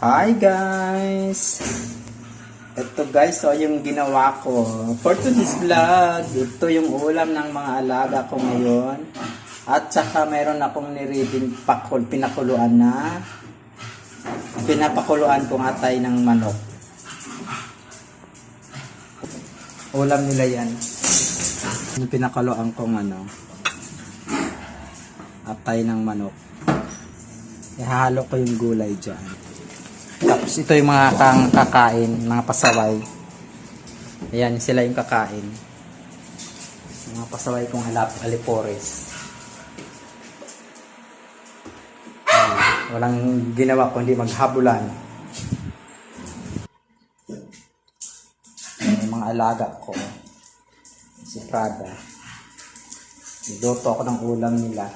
Hi guys! Ito guys, so yung ginawa ko for today's vlog. Ito yung ulam ng mga alaga ko ngayon. At saka meron akong nireading pinakuluan na pinapakuluan kong atay ng manok. Ulam nila yan. Yung pinakuluan kong atay ng manok. Ihahalo ko yung gulay dyan. Tapos ito yung mga kakain, mga pasaway. Ayan, sila yung kakain. Mga pasaway kong alipores. Walang ginawa kundi maghabulan. Yung mga alaga ko. Si Prada. Niluto ako ng ulam nila.